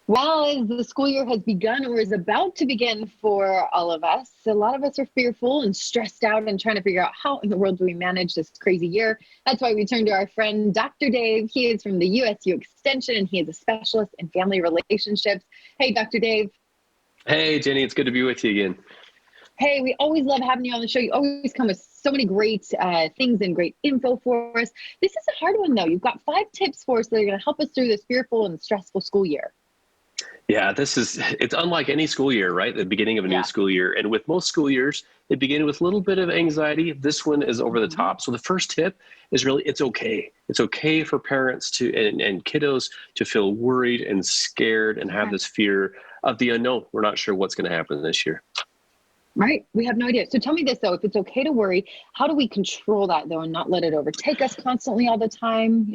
Well, as the school year has begun or is about to begin for all of us, a lot of us are fearful and stressed out and trying to figure out how in the world do we manage this crazy year. That's why we turn to our friend, Dr. Dave. He is from the USU Extension and he is a specialist in family relationships. Hey, Dr. Dave. Hey, Jenny, it's good to be with you again. Hey, we always love having you on the show. You always come with so many great things and great info for us. This is a hard one, though. You've got 5 tips for us that are going to help us through this fearful and stressful school year. Yeah, it's unlike any school year, right? The beginning of a new school year. And with most school years, they begin with a little bit of anxiety. This one is over the top. So the first tip is really, it's okay. It's okay for parents and kiddos to feel worried and scared and have this fear of the unknown. We're not sure what's going to happen this year. Right. We have no idea. So tell me this, though, if it's okay to worry, how do we control that, though, and not let it overtake us constantly all the time,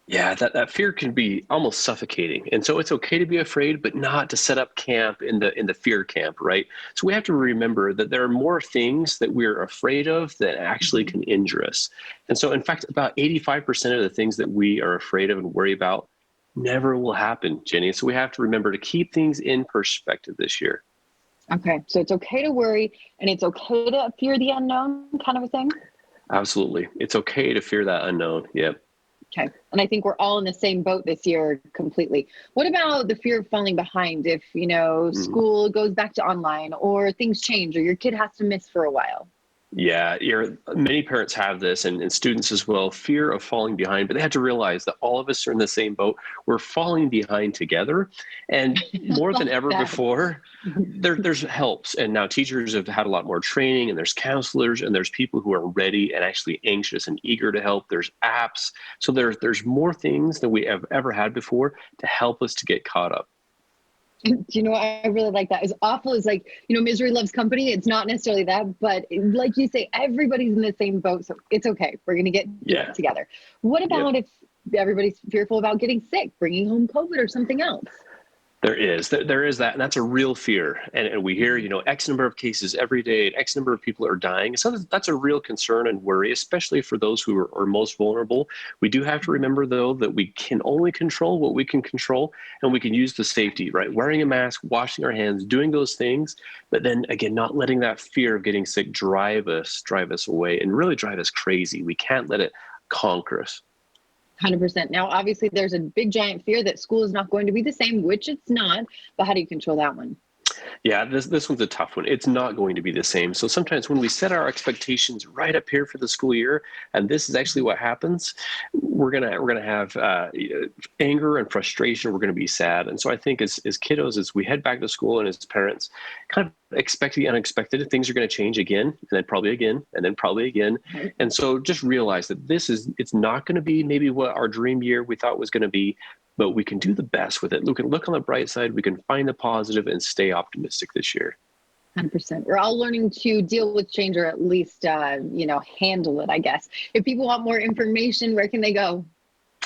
Yeah, that fear can be almost suffocating. And so it's okay to be afraid, but not to set up camp in the fear camp, right? So we have to remember that there are more things that we're afraid of that actually can injure us. And so, in fact, about 85% of the things that we are afraid of and worry about never will happen, Jenny. So we have to remember to keep things in perspective this year. Okay. So it's okay to worry and it's okay to fear the unknown kind of a thing? Absolutely. It's okay to fear that unknown. Yeah. Okay. And I think we're all in the same boat this year completely. What about the fear of falling behind if, school goes back to online or things change or your kid has to miss for a while? Yeah, many parents have this and students as well, fear of falling behind, but they have to realize that all of us are in the same boat. We're falling behind together. And more than ever before, there's helps. And now teachers have had a lot more training and there's counselors and there's people who are ready and actually anxious and eager to help. There's apps. So there's more things than we have ever had before to help us to get caught up. Do you know what? I really like that. As awful as misery loves company. It's not necessarily that, but like you say, everybody's in the same boat. So it's okay. We're going to get it together. What about if everybody's fearful about getting sick, bringing home COVID or something else? There is that, and that's a real fear. And we hear, X number of cases every day, and X number of people are dying. So that's a real concern and worry, especially for those who are most vulnerable. We do have to remember, though, that we can only control what we can control, and we can use the safety, right? Wearing a mask, washing our hands, doing those things, but then again, not letting that fear of getting sick drive us away and really drive us crazy. We can't let it conquer us. 100%. Now, obviously, there's a big giant fear that school is not going to be the same, which it's not. But how do you control that one? Yeah, this one's a tough one. It's not going to be the same. So sometimes when we set our expectations right up here for the school year, and this is actually what happens, we're gonna have anger and frustration. We're gonna be sad. And so I think as kiddos, as we head back to school and as parents, kind of expect the unexpected. Things are going to change again, and then probably again, and then probably again. And so just realize that it's not going to be maybe what our dream year we thought was going to be, but we can do the best with it. We can look on the bright side. We can find the positive and stay optimistic this year. 100%. We're all learning to deal with change or at least, handle it, I guess. If people want more information, where can they go?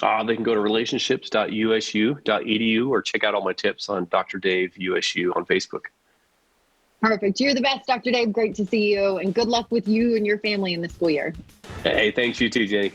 They can go to relationships.usu.edu or check out all my tips on Dr. Dave USU on Facebook. Perfect. You're the best, Dr. Dave. Great to see you. And good luck with you and your family in the school year. Hey, thanks, you too, Jenny.